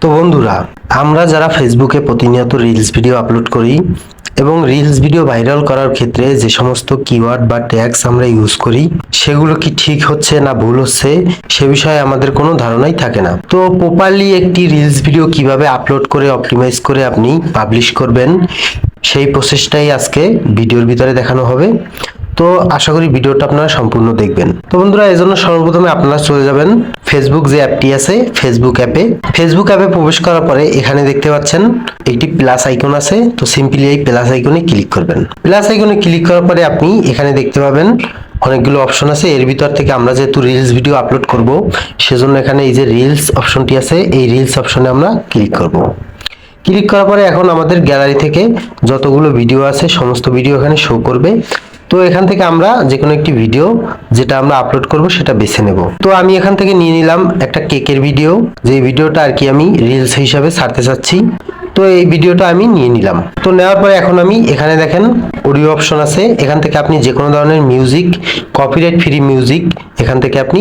তো বন্ধুরা, আমরা যারা ফেসবুকে প্রতিনিয়ত রিলস ভিডিও আপলোড করি এবং রিলস ভিডিও ভাইরাল করার ক্ষেত্রে যে সমস্ত কিওয়ার্ড বা ট্যাগস আমরা ইউজ করি সেগুলো কি ঠিক হচ্ছে না ভুল হচ্ছে সে বিষয়ে আমাদের কোনো ধারণাই থাকে না। তো প্রপারলি একটি রিলস ভিডিও কিভাবে আপলোড করে অপটিমাইজ করে আপনি পাবলিশ করবেন সেই প্রসেসটাই আজকে ভিডিওর ভিতরে দেখানো হবে। তো আশা করি ভিডিওটা আপনারা সম্পূর্ণ দেখবেন। তো বন্ধুরা, এজন্য সর্বপ্রথমে আপনারা চলে যাবেন ফেসবুক যে অ্যাপটি আছে ফেসবুক অ্যাপে প্রবেশ করার পরে এখানে দেখতে পাচ্ছেন একটি প্লাস আইকন আছে। তো সিম্পলি এই প্লাস আইকনে ক্লিক করবেন। প্লাস আইকনে ক্লিক করার পরে আপনি এখানে দেখতে পাবেন অনেকগুলো অপশন আছে। এর ভিতর থেকে আমরা যেহেতু রিলস ভিডিও আপলোড করব সেজন্য এখানে এই যে রিলস অপশনটি আছে এই রিলস অপশনে আমরা ক্লিক করব। ক্লিক করার পরে এখন আমাদের গ্যালারি থেকে যতগুলো ভিডিও আছে সমস্ত ভিডিও এখানে শো করবে। তো এখান থেকে আমরা যে কোনো একটি ভিডিও যেটা আমরা আপলোড করব সেটা বেছে নেব। তো আমি এখান থেকে নিয়ে নিলাম একটা কেকের ভিডিও, যে ভিডিওটা আর কি আমি রিলস হিসাবে ছাড়তে চাচ্ছি। তো এই ভিডিওটা আমি নিয়ে নিলাম। তো নেওয়ার পরে এখন আমি এখানে দেখেন অডিও অপশন আছে, এখান থেকে আপনি যে কোনো ধরনের মিউজিক, কপিরাইট ফ্রি মিউজিক এখান থেকে আপনি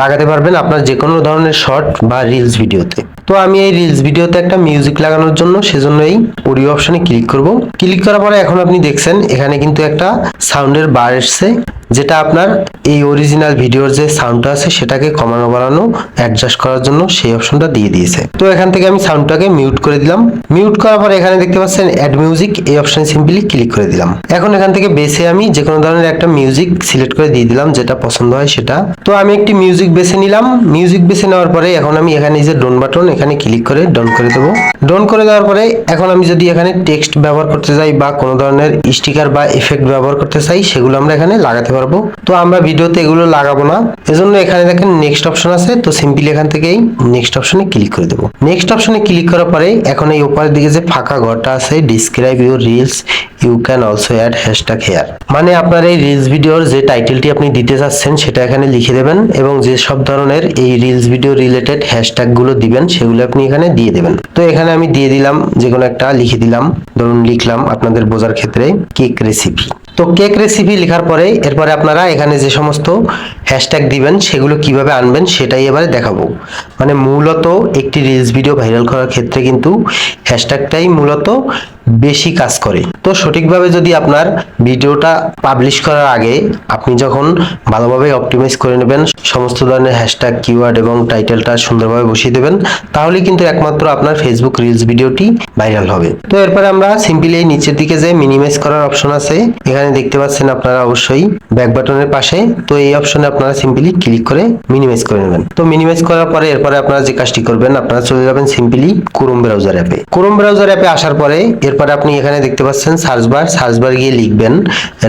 লাগাতে পারবেন আপনার যে কোনো ধরনের শর্ট বা রিলস ভিডিওতে। তো আমি এই রিলস ভিডিওতে একটা মিউজিক লাগানোর জন্য সেজন্য এই অডিও অপশনে ক্লিক করব। ক্লিক করার পরে এখন আপনি দেখছেন এখানে কিন্তু একটা সাউন্ডের বার এসছে, যেটা আপনার এই অরিজিনাল ভিডিওর যে সাউন্ডটা আছে সেটাকে কমানো বাড়ানো অ্যাডজাস্ট করার জন্য সেই অপশনটা দিয়ে দিয়েছে। তো এখান থেকে আমি সাউন্ডটাকে মিউট করে দিলাম। মিউট করার পরে এখানে দেখতে পাচ্ছেন অ্যাড মিউজিক, এই অপশনে সিম্পলি ক্লিক করে দিলাম। এখন এখান থেকে বেছে আমি যে কোনো ধরনের একটা মিউজিক সিলেক্ট করে দিয়ে দিলাম, যেটা পছন্দ হয় সেটা। তো আমি একটি মিউজিক বেছে নিলাম। মিউজিক বেছে নেওয়ার পরে এখন আমি এখানে যে ডন বাটন এখানে ক্লিক করে ডন করে দেবো। ডন করে দেওয়ার পরে এখন আমি যদি এখানে টেক্সট ব্যবহার করতে চাই বা কোনো ধরনের স্টিকার বা এফেক্ট ব্যবহার করতে চাই সেগুলো আমরা এখানে লাগাতে পারবো। তো আমরা ভিডিওতে এগুলো লাগাবো না, এজন্য এখানে দেখেন নেক্সট অপশন আছে। তো সিম্পলি এখান থেকেই নেক্সট অপশনে ক্লিক করে দেবো। নেক্সট অপশনে ক্লিক করার পরে এখন এই উপরের দিকে যে ফাঁকা ঘরটা আছে describe your reels you can also add hashtag here, মানে আপনার এই রিলস ভিডিওর যে টাইটেলটি আপনি দিতে চাচ্ছেন সেটা এখানে লিখে দেবেন এবং যে সব ধরনের এই রিলস ভিডিও রিলেটেড হ্যাশট্যাগ গুলো দিবেন সেগুলো আপনি এখানে দিয়ে দেবেন। তো এখানে আমি দিয়ে দিলাম, যে কোনো একটা লিখে দিলাম। ধরুন লিখলাম আপনাদের বোঝার ক্ষেত্রে কেক রেসিপি। তো কেক রেসিপি লেখার পরে এরপরে আপনারা এখানে যে সমস্ত হ্যাশট্যাগ দিবেন সেগুলো কিভাবে আনবেন সেটাই এবারে দেখাবো। মানে মূলত একটি রিলস ভিডিও ভাইরাল করার ক্ষেত্রে কিন্তু হ্যাশট্যাগটাই মূলত বেশি কাজ করে। তো সঠিকভাবে যদি আপনার ভিডিওটা পাবলিশ করার আগে আপনি যখন ভালোভাবে অপটিমাইজ করে নেবেন, সমস্ত ধরনের হ্যাশট্যাগ কিওয়ার্ড এবং টাইটেলটা সুন্দরভাবে বসিয়ে দেবেন, তাহলে কিন্তু একমাত্র আপনার ফেসবুক রিলস ভিডিওটি ভাইরাল হবে। তো এরপরে আমরা সিম্পলি এই নিচের দিকে যে মিনিমাইজ করার অপশন আছে এখানে দেখতে পাচ্ছেন আপনারা অবশ্যই ব্যাক বাটনের পাশে। তো এই অপশনে আপনারা সিম্পলি ক্লিক করে মিনিমাইজ করে নেবেন। তো মিনিমাইজ করার পরে এরপরে আপনারা যে কাজটি করবেন, আপনারা চলে যাবেন সিম্পলি ক্রোম ব্রাউজার অ্যাপে। ক্রোম ব্রাউজার অ্যাপে আসার পরে এরপরে আপনি এখানে দেখতে পাচ্ছেন সার্চ বার গিয়ে লিখবেন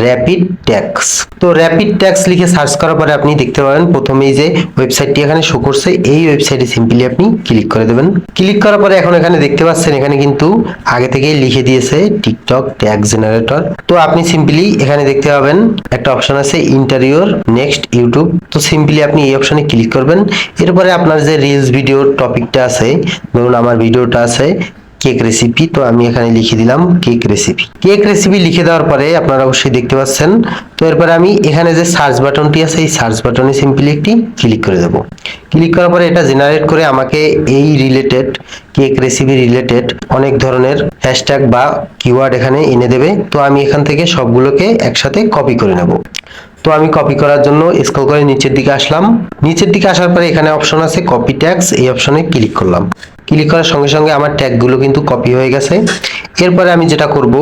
র‍্যাপিড ট্যাক্স। তো র‍্যাপিড ট্যাক্স লিখে সার্চ করার পরে আপনি দেখতে পাবেন প্রথমেই যে ওয়েবসাইটটি এখানে শো করছে এই ওয়েবসাইটে সিম্পলি আপনি ক্লিক করে দেবেন। ক্লিক করার পরে এখন এখানে দেখতে পাচ্ছেন এখানে কিন্তু আগে থেকেই লিখে দিয়েছে টিকটক ট্যাগ জেনারেটর। তো আপনি সিম্পলি এখানে দেখতে পাবেন একটা অপশন আছে ইন্টারিয়র নেক্সট ইউটিউব। তো সিম্পলি আপনি এই অপশনে ক্লিক করবেন। এরপরে আপনার যে রিলস ভিডিওর টপিকটা আছে, ধরুন আমার ভিডিওটা আছে কেক রেসিপি, তো আমি এখানে লিখে দিলাম কেক রেসিপি। কেক রেসিপি লিখে দেওয়ার পরে আপনারা অবশ্যই দেখতে পাচ্ছেন। তো এরপরে আমি এখানে যে সার্চ বাটনটি আছে এই সার্চ বাটনে সিম্পলি একটি ক্লিক করে দেব। ক্লিক করার পরে এটা জেনারেট করে আমাকে এই রিলেটেড কেক রেসিপি রিলেটেড অনেক ধরনের হ্যাশট্যাগ বা কিওয়ার্ড এখানে এনে দেবে। তো আমি এখান থেকে সবগুলোকে একসাথে কপি করে নেব। তো আমি কপি করার জন্য স্ক্রল করে নিচের দিকে আসলাম। নিচের দিকে আসার পরে এখানে অপশন আছে কপি ট্যাগস, এই অপশনে ক্লিক করলাম। ক্লিক করার সঙ্গে সঙ্গে আমার ট্যাগগুলো কিন্তু কপি হয়ে গেছে। এরপরে আমি যেটা করব,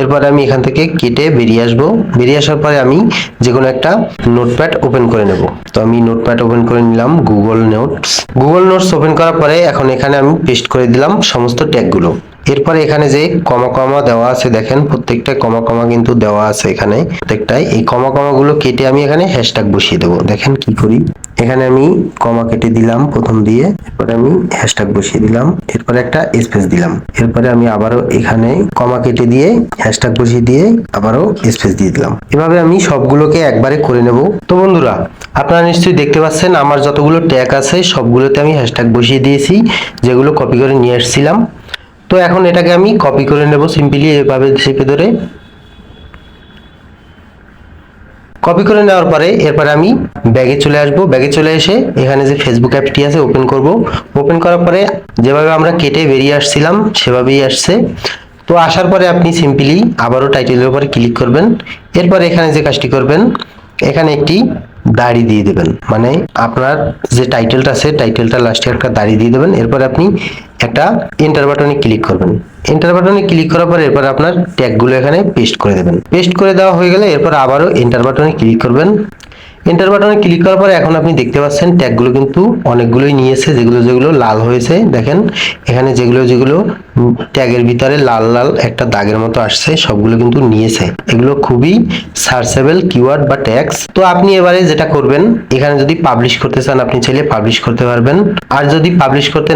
এরপরে আমি এখান থেকে কেটে বেরিয়ে আসব। বেরিয়ে আসার পরে আমি যে কোনো একটা নোটপ্যাড ওপেন করে নেব। তো আমি নোটপ্যাড ওপেন করে নিলাম, গুগল নোটস ওপেন করার পরে এখন এখানে আমি পেস্ট করে দিলাম সমস্ত ট্যাগগুলো। এরপরে এখানে যে কমা দেওয়া আছে দেখেন প্রত্যেকটা কমা কিন্তু দেওয়া আছে এখানে প্রত্যেকটাই। এই কমা গুলো কেটে আমি এখানে হ্যাশট্যাগ বসিয়ে দেবো। দেখেন কি করি, এখানে আমি কমা কেটে দিলাম প্রথম দিয়ে, এরপরে আমি হ্যাশট্যাগ বসিয়ে দিলাম, এরপরে একটা স্পেস দিলাম, এরপরে আমি আবারও এখানে কমা কেটে দিয়ে হ্যাশট্যাগ বসিয়ে দিয়ে আবারও স্পেস দিয়ে দিলাম। এভাবে আমি সবগুলোকে একবারে করে নেব। তো বন্ধুরা, আপনারা নিশ্চয়ই দেখতে পাচ্ছেন আমার যতগুলো ট্যাগ আছে সবগুলোতে আমি হ্যাশট্যাগ বসিয়ে দিয়েছি, যেগুলো কপি করে নিয়ে এসেছিলাম। তো এখন এটাকে আমি কপি করে নেব সিম্পলি এভাবে চেপে ধরে। কপি করে নেওয়ার পরে এরপরে আমি ব্যাগে চলে আসব। ব্যাগে চলে এসে এখানে যে ফেসবুক অ্যাপটি আছে ওপেন করব। ওপেন করার পরে যেভাবে আমরা কেটে বেরিয়ে আসছিলাম সেভাবেই আসছে। তো আসার পরে আপনি সিম্পলি আবারও টাইটেলের উপরে ক্লিক করবেন। এরপরে এখানে যে কাজটি করবেন, এখানে একটি দাড়ি দিয়ে দেবেন, মানে আপনার যে টাইটেলটা আছে টাইটেলটা লাস্টে একটা দাড়ি দিয়ে দেবেন। এরপরে আপনি একটা এন্টার বাটনে ক্লিক করবেন। এন্টার বাটনে ক্লিক করার পর এরপর আপনার ট্যাগগুলো এখানে পেস্ট করে দেবেন। পেস্ট করে দেওয়া হয়ে গেলে এরপর আবারও এন্টার বাটনে ক্লিক করবেন। এন্টার বাটনে ক্লিক করার পরে এখন আপনি দেখতে পাচ্ছেন ট্যাগগুলো কিন্তু অনেকগুলোই নিয়েছে, যেগুলো যেগুলো লাল হয়েছে দেখেন এখানে যেগুলো যেগুলো ট্যাগের ভিতরে লাল লাল একটা দাগের মতো আসছে সবগুলো কিন্তু নিয়েছে। এগুলো খুবই সার্চেবল কিওয়ার্ড বা ট্যাগস। তো আপনি এবারে যেটা করবেন, এখানে যদি পাবলিশ করতে চান আপনি চাইলে পাবলিশ করতে পারবেন। আর যদি পাবলিশ করতে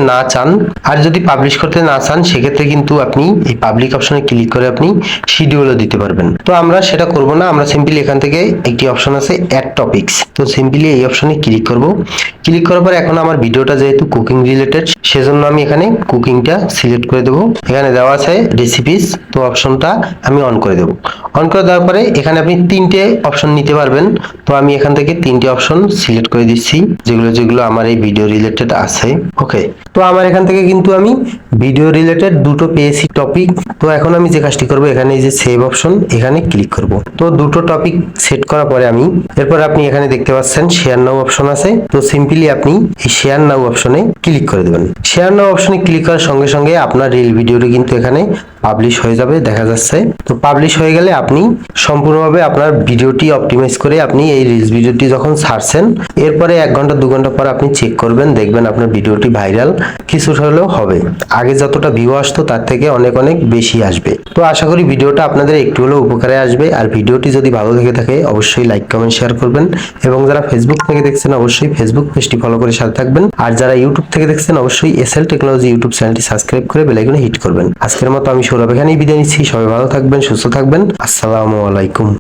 না চান সেক্ষেত্রে কিন্তু আপনি এই পাবলিক অপশনে ক্লিক করে আপনি শিডিউলও দিতে পারবেন। তো আমরা সেটা করব না, আমরা সিম্পলি এখান থেকে একটি অপশন আছে অ্যাড টপিকস, তো সিম্পলি এই অপশনে ক্লিক করব। ক্লিক করার পর এখন আমার ভিডিওটা যেহেতু কুকিং রিলেটেড সেজন্য আমি এখানে কুকিংটা সিলেক্ট করে দেব। এখানে দেওয়া আছে রেসিপিস, তো অপশনটা আমি অন করে দেব। অন করে দেওয়ার পরে এখানে আপনি তিনটে অপশন নিতে পারবেন। তো আমি এখান থেকে তিনটে অপশন সিলেক্ট করে দিচ্ছি যেগুলো যেগুলো আমার এই ভিডিও রিলেটেড আছে। ওকে, তো আমার এখান থেকে কিন্তু আমি ভিডিও রিলেটেড দুটো পেয়েছি টপিক। তো এখন আমি যে কাজটি করব, এখানে এই যে সেভ অপশন এখানে ক্লিক করব। তো দুটো টপিক সেট করার পরে আমি এরপর আপনি এখানে দেখতে পাচ্ছেন শেয়ার নাও অপশন আছে। তো সিম্পলি আপনি এই শেয়ার নাও অপশনে ক্লিক করে দেবেন। শেয়ার নাও অপশনে ক্লিক করার সঙ্গে সঙ্গে আপনার রিল ভিডিওটি কিন্তু এখানে পাবলিশ হয়ে যাবে, দেখা যাচ্ছে। তো পাবলিশ হয়ে গেলে আপনি সম্পূর্ণভাবে আপনার ভিডিওটি অপটিমাইজ করে আপনি এই রিলস ভিডিওটি যখন ছাড়ছেন এরপরে 1 ঘন্টা 2 ঘন্টা পর আপনি চেক করবেন, দেখবেন আপনার ভিডিওটি ভাইরাল কিছুটা হলেও হবে। আগে যতটা ভিউ আসতো তার থেকে অনেক অনেক বেশি আসবে। তো আশা করি ভিডিওটা আপনাদের একটু হলেও উপকারে আসবে। আর ভিডিওটি যদি ভালো লেগে থাকে অবশ্যই লাইক কমেন্ট শেয়ার করবেন, এবং যারা ফেসবুক থেকে দেখছেন অবশ্যই ফেসবুক পেজটি ফলো করে সাথে থাকবেন। আর যারা ইউটিউব থেকে দেখছেন অবশ্যই এসএল টেকনোলজি ইউটিউব চ্যানেলটি সাবস্ক্রাইব করে বেল আইকনে হিট করবেন। আজকের মতো আমি সৌরভ এখানেই বিদায় নিচ্ছি। সবাই ভালো থাকবেন, সুস্থ থাকবেন। আসসালামু আলাইকুম।